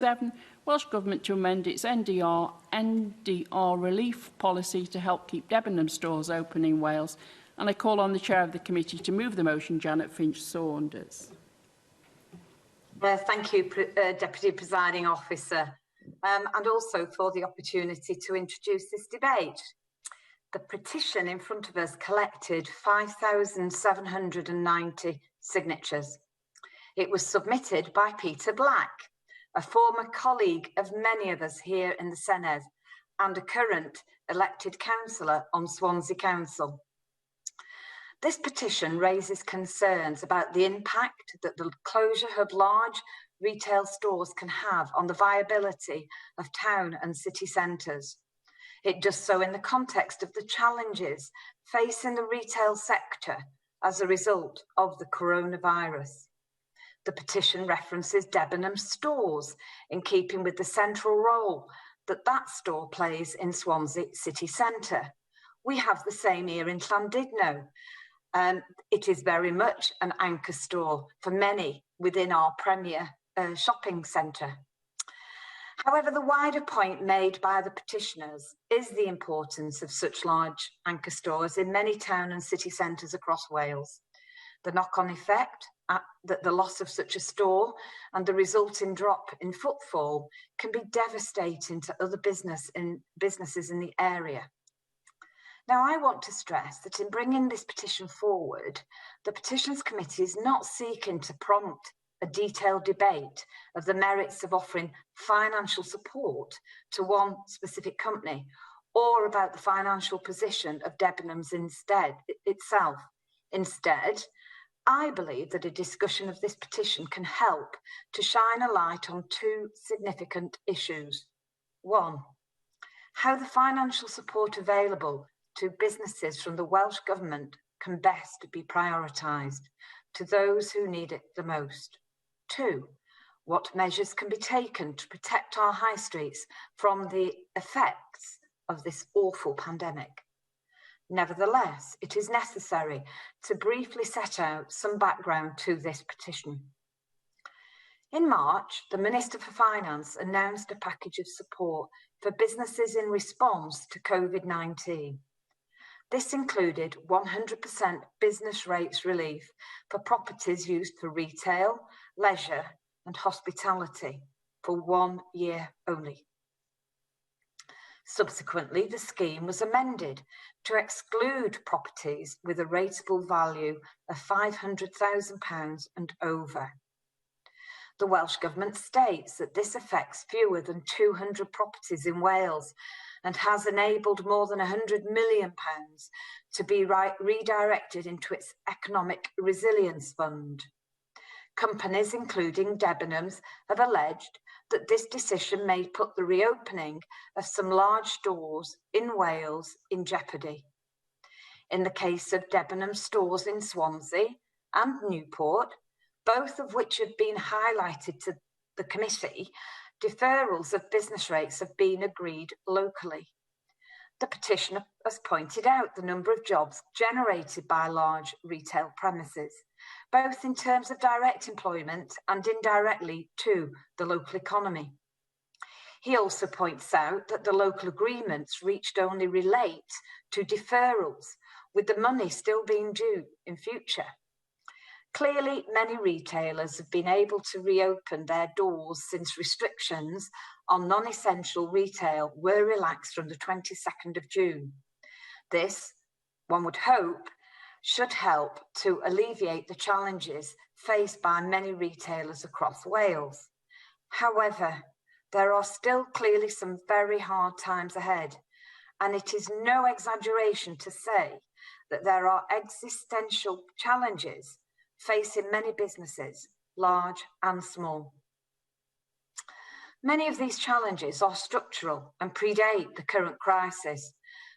7. Welsh Government to amend its NDR relief policy to help keep Debenham stores open in Wales. And I call on the Chair of the Committee to move the motion, Janet Finch-Saunders. Thank you, Deputy Presiding Officer, and also for the opportunity to introduce this debate. The petition in front of us collected 5,790 signatures. It was submitted by Peter Black, a former colleague of many of us here in the Senedd and a current elected councillor on Swansea Council. This petition raises concerns about the impact that the closure of large retail stores can have on the viability of town and city centres. It does so in the context of the challenges facing the retail sector as a result of the coronavirus. The petition references Debenham stores in keeping with the central role that store plays in Swansea city centre. We have the same here in Llandudno. It is very much an anchor store for many within our premier shopping centre. However, the wider point made by the petitioners is the importance of such large anchor stores in many town and city centres across Wales. The knock-on effect that the loss of such a store and the resulting drop in footfall can be devastating to other businesses in the area. Now, I want to stress that in bringing this petition forward, the Petitions Committee is not seeking to prompt a detailed debate of the merits of offering financial support to one specific company or about the financial position of Debenhams itself. Instead, I believe that a discussion of this petition can help to shine a light on two significant issues. One, how the financial support available to businesses from the Welsh Government can best be prioritised to those who need it the most. Two, what measures can be taken to protect our high streets from the effects of this awful pandemic. Nevertheless, it is necessary to briefly set out some background to this petition. In March, the Minister for Finance announced a package of support for businesses in response to COVID-19. This included 100% business rates relief for properties used for retail, leisure and hospitality for 1 year only. Subsequently, the scheme was amended to exclude properties with a rateable value of £500,000 and over. The Welsh Government states that this affects fewer than 200 properties in Wales and has enabled more than £100 million to be redirected into its Economic Resilience Fund. Companies, including Debenhams, have alleged that this decision may put the reopening of some large stores in Wales in jeopardy. In the case of Debenham stores in Swansea and Newport, both of which have been highlighted to the committee, deferrals of business rates have been agreed locally. The petitioner has pointed out the number of jobs generated by large retail premises, both in terms of direct employment and indirectly to the local economy. He also points out that the local agreements reached only relate to deferrals, with the money still being due in future. Clearly, many retailers have been able to reopen their doors since restrictions on non-essential retail were relaxed from the 22nd of June. This, one would hope, should help to alleviate the challenges faced by many retailers across Wales. However, there are still clearly some very hard times ahead, and it is no exaggeration to say that there are existential challenges facing many businesses, large and small. Many of these challenges are structural and predate the current crisis,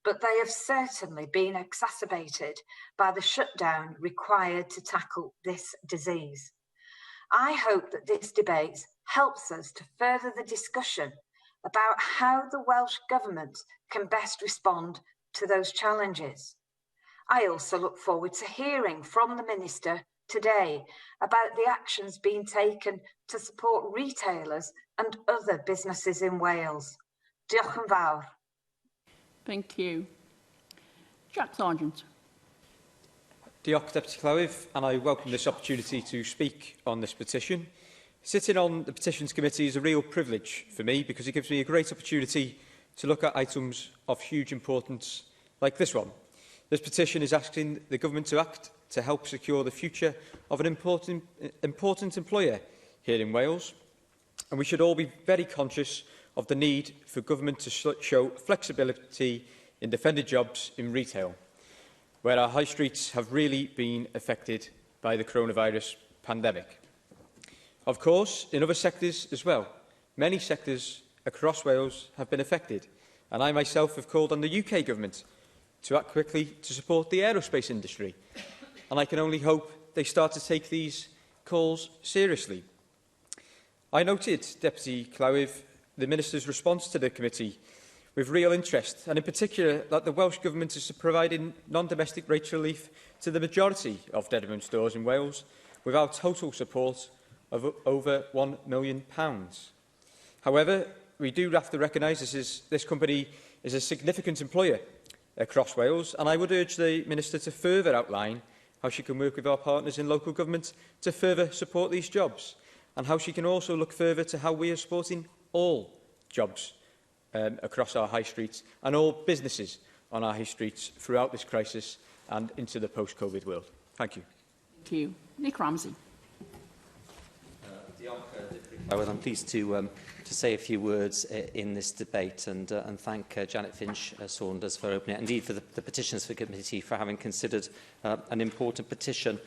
but they have certainly been exacerbated by the shutdown required to tackle this disease. I hope that this debate helps us to further the discussion about how the Welsh Government can best respond to those challenges. I also look forward to hearing from the Minister today about the actions being taken to support retailers and other businesses in Wales. Diolch yn fawr. Thank you. Jack Sargent. Diolch, Deputy Clwyf, and I welcome this opportunity to speak on this petition. Sitting on the Petitions Committee is a real privilege for me because it gives me a great opportunity to look at items of huge importance like this one. This petition is asking the Government to act to help secure the future of an important employer here in Wales, and we should all be very conscious of the need for Government to show flexibility in defending jobs in retail, where our high streets have really been affected by the coronavirus pandemic. Of course, in other sectors as well, many sectors across Wales have been affected, and I myself have called on the UK Government to act quickly to support the aerospace industry, and I can only hope they start to take these calls seriously. I noted, Deputy Clwyf, the Minister's response to the committee with real interest, and in particular that the Welsh Government is providing non-domestic rate relief to the majority of Debenhams stores in Wales with our total support of over £1 million. However, we do have to recognise this company is a significant employer across Wales, and I would urge the Minister to further outline how she can work with our partners in local government to further support these jobs, and how she can also look further to how we are supporting all jobs across our high streets and all businesses on our high streets throughout this crisis and into the post-COVID world. Thank you. Thank you. Nick Ramsey. I'm pleased to say a few words in this debate and thank Janet Finch-Saunders for opening it, indeed for the Petitions Committee for having considered an important petition.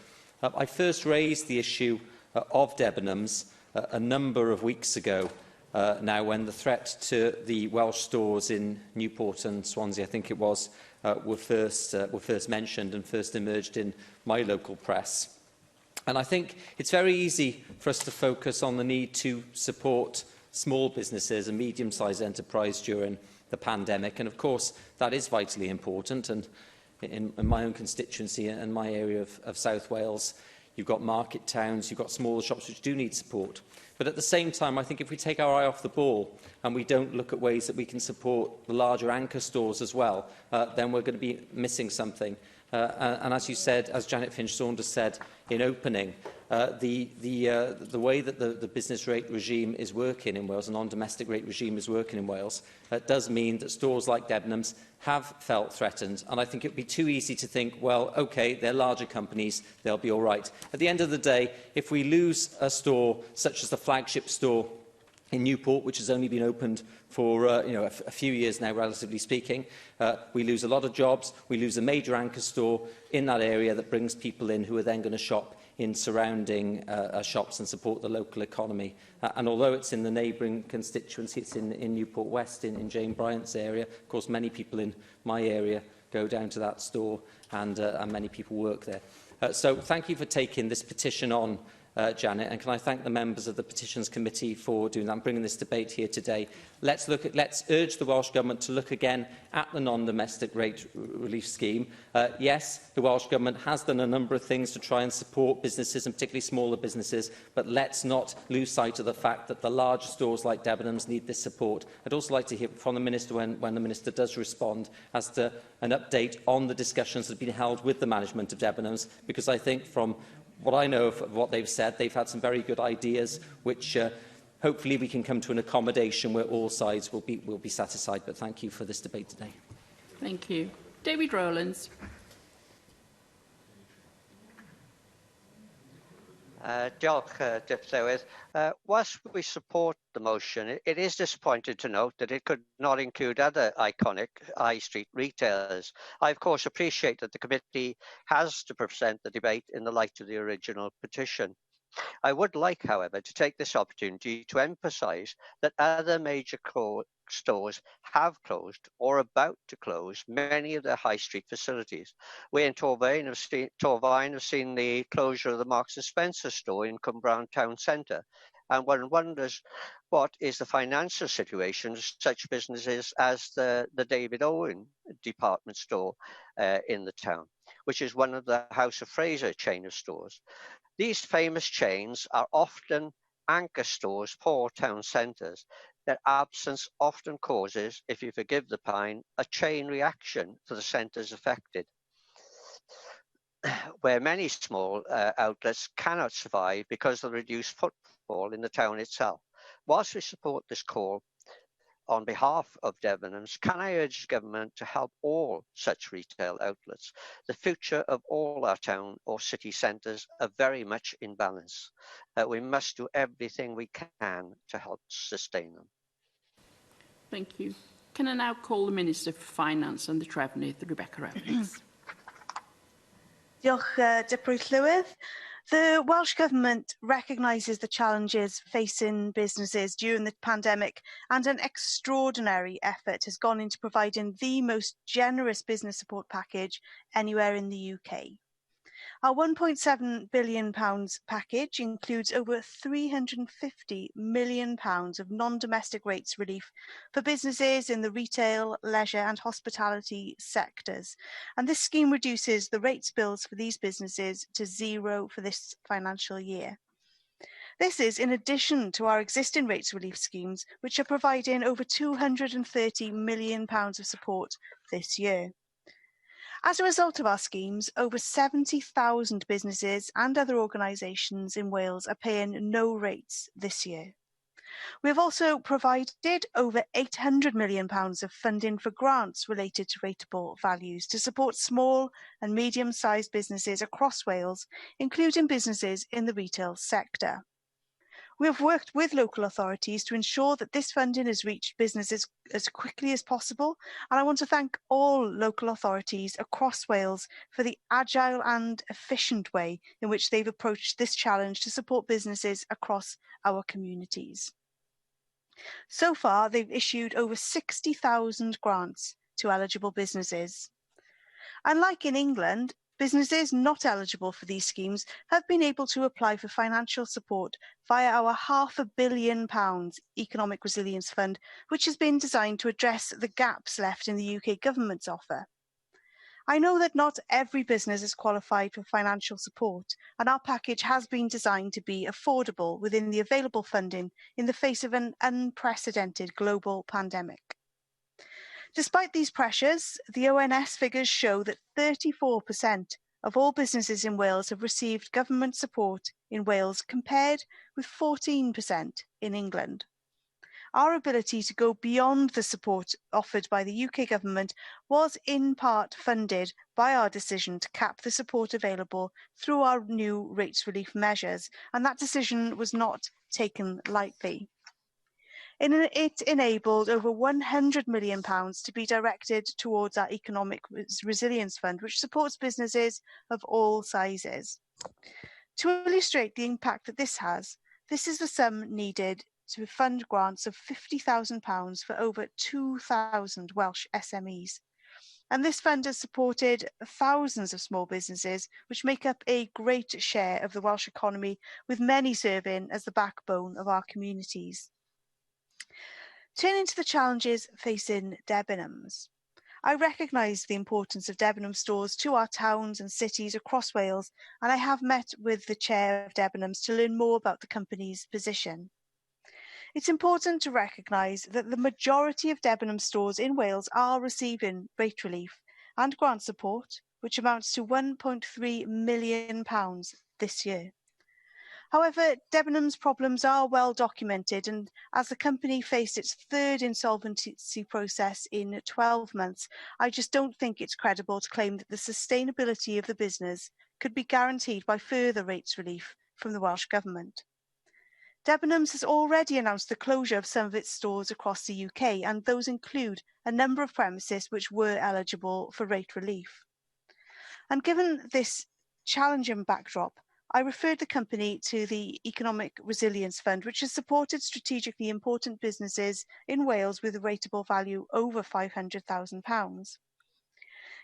I first raised the issue of Debenhams a number of weeks ago now, when the threat to the Welsh stores in Newport and Swansea, I think it was, were first mentioned and first emerged in my local press. And I think it's very easy for us to focus on the need to support small businesses and medium-sized enterprise during the pandemic. And of course, that is vitally important. And in my own constituency and my area of South Wales, you've got market towns, you've got smaller shops which do need support. But at the same time, I think if we take our eye off the ball and we don't look at ways that we can support the larger anchor stores as well, then we're going to be missing something. And as you said, as Janet Finch-Saunders said in opening, the way that the business rate regime is working in Wales, a non-domestic rate regime is working in Wales, does mean that stores like Debenhams have felt threatened. And I think it would be too easy to think, well, OK, they're larger companies, they'll be all right. At the end of the day, if we lose a store such as the flagship store in Newport, which has only been opened for a few years now, relatively speaking, we lose a lot of jobs. We lose a major anchor store in that area that brings people in who are then going to shop in surrounding shops and support the local economy. And although it's in the neighbouring constituency, it's in Newport West, in Jane Bryant's area, of course, many people in my area go down to that store and many people work there. So thank you for taking this petition on, Janet, and can I thank the members of the Petitions Committee for doing that and bringing this debate here today. Let's urge the Welsh Government to look again at the non-domestic rate relief scheme. Yes, the Welsh Government has done a number of things to try and support businesses, and particularly smaller businesses, but let's not lose sight of the fact that the larger stores like Debenhams need this support. I'd also like to hear from the Minister, when the Minister does respond, as to an update on the discussions that have been held with the management of Debenhams, because I think from what I know of what they've said, they've had some very good ideas, which hopefully we can come to an accommodation where all sides will be satisfied. But thank you for this debate today. Thank you. David Rowlands. Diolch, Deputy. Whilst we support the motion, it is disappointing to note that it could not include other iconic high street retailers. I, of course, appreciate that the committee has to present the debate in the light of the original petition. I would like, however, to take this opportunity to emphasise that other major stores have closed or are about to close many of their high street facilities. We in Torfaen have seen the closure of the Marks and Spencer store in Cwmbran Town Centre, and one wonders what is the financial situation of such businesses as the David Owen department store in the town, which is one of the House of Fraser chain of stores. These famous chains are often anchor stores, poor town centres, their absence often causes, if you forgive the pun, a chain reaction to the centres affected, where many small outlets cannot survive because of the reduced footfall in the town itself. Whilst we support this call on behalf of Debenhams, can I urge the government to help all such retail outlets? The future of all our town or city centres are very much in balance. We must do everything we can to help sustain them. Thank you. Can I now call the Minister for Finance and the Trefnydd, Rebecca Evans? Diolch, Deputy Llywydd. The Welsh Government recognises the challenges facing businesses during the pandemic, and an extraordinary effort has gone into providing the most generous business support package anywhere in the UK. Our £1.7 billion package includes over £350 million of non-domestic rates relief for businesses in the retail, leisure and hospitality sectors. And this scheme reduces the rates bills for these businesses to zero for this financial year. This is in addition to our existing rates relief schemes, which are providing over £230 million of support this year. As a result of our schemes, over 70,000 businesses and other organisations in Wales are paying no rates this year. We have also provided over £800 million of funding for grants related to rateable values to support small and medium-sized businesses across Wales, including businesses in the retail sector. We have worked with local authorities to ensure that this funding has reached businesses as quickly as possible, and I want to thank all local authorities across Wales for the agile and efficient way in which they've approached this challenge to support businesses across our communities. So far, they've issued over 60,000 grants to eligible businesses. Unlike in England, businesses not eligible for these schemes have been able to apply for financial support via our £500 million Economic Resilience Fund, which has been designed to address the gaps left in the UK government's offer. I know that not every business is qualified for financial support, and our package has been designed to be affordable within the available funding in the face of an unprecedented global pandemic. Despite these pressures, the ONS figures show that 34% of all businesses in Wales have received government support in Wales, compared with 14% in England. Our ability to go beyond the support offered by the UK government was in part funded by our decision to cap the support available through our new rates relief measures, and that decision was not taken lightly. It enabled over £100 million to be directed towards our Economic Resilience Fund, which supports businesses of all sizes. To illustrate the impact that this has, this is the sum needed to fund grants of £50,000 for over 2,000 Welsh SMEs. And this fund has supported thousands of small businesses, which make up a great share of the Welsh economy, with many serving as the backbone of our communities. Turning to the challenges facing Debenhams, I recognise the importance of Debenhams stores to our towns and cities across Wales, and I have met with the chair of Debenhams to learn more about the company's position. It's important to recognise that the majority of Debenhams stores in Wales are receiving rate relief and grant support, which amounts to £1.3 million this year. However, Debenhams' problems are well documented, and as the company faced its third insolvency process in 12 months, I just don't think it's credible to claim that the sustainability of the business could be guaranteed by further rates relief from the Welsh Government. Debenhams has already announced the closure of some of its stores across the UK, and those include a number of premises which were eligible for rate relief. And given this challenging backdrop, I referred the company to the Economic Resilience Fund, which has supported strategically important businesses in Wales with a rateable value over £500,000.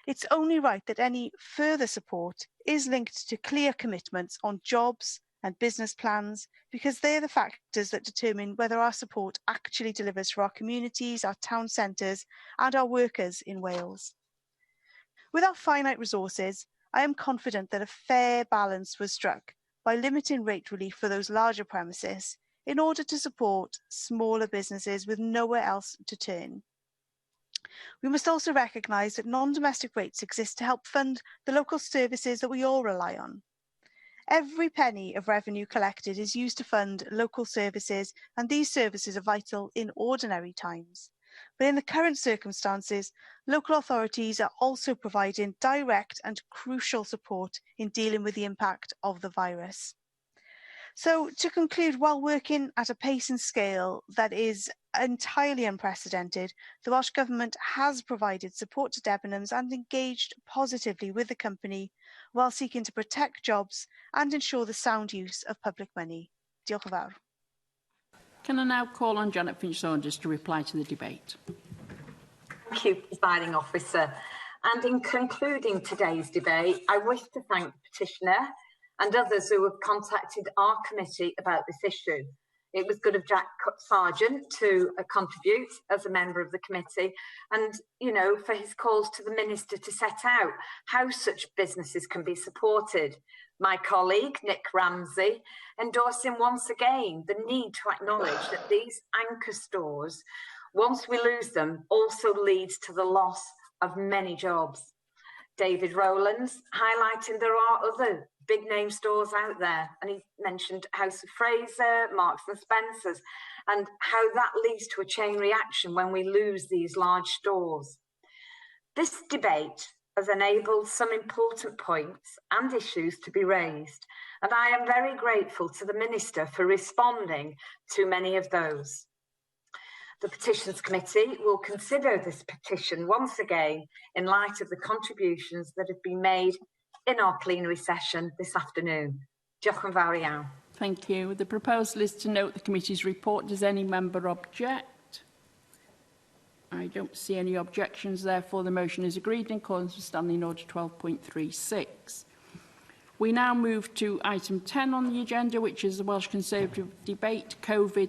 It's only right that any further support is linked to clear commitments on jobs and business plans, because they are the factors that determine whether our support actually delivers for our communities, our town centres and our workers in Wales. With our finite resources, I am confident that a fair balance was struck by limiting rate relief for those larger premises, in order to support smaller businesses with nowhere else to turn. We must also recognise that non-domestic rates exist to help fund the local services that we all rely on. Every penny of revenue collected is used to fund local services, and these services are vital in ordinary times. But in the current circumstances, local authorities are also providing direct and crucial support in dealing with the impact of the virus. So, to conclude, while working at a pace and scale that is entirely unprecedented, the Welsh Government has provided support to Debenhams and engaged positively with the company while seeking to protect jobs and ensure the sound use of public money. Diolch yn fawr. Can I now call on Janet Finch-Saunders to reply to the debate? Thank you, Presiding Officer. And in concluding today's debate, I wish to thank the petitioner and others who have contacted our committee about this issue. It was good of Jack Sargent to contribute as a member of the committee and, you know, for his calls to the Minister to set out how such businesses can be supported. My colleague, Nick Ramsey, endorsing once again the need to acknowledge that these anchor stores, once we lose them, also leads to the loss of many jobs. David Rowlands highlighting there are other big name stores out there, and he mentioned House of Fraser, Marks and Spencer's, and how that leads to a chain reaction when we lose these large stores. This debate has enabled some important points and issues to be raised, and I am very grateful to the Minister for responding to many of those. The Petitions Committee will consider this petition once again in light of the contributions that have been made in our plenary session this afternoon. Diolch yn fawr iawn. Thank you. The proposal is to note the committee's report. Does any member object? I don't see any objections. Therefore, the motion is agreed in accordance with Standing Order 12.36. We now move to item 10 on the agenda, which is the Welsh Conservative debate, COVID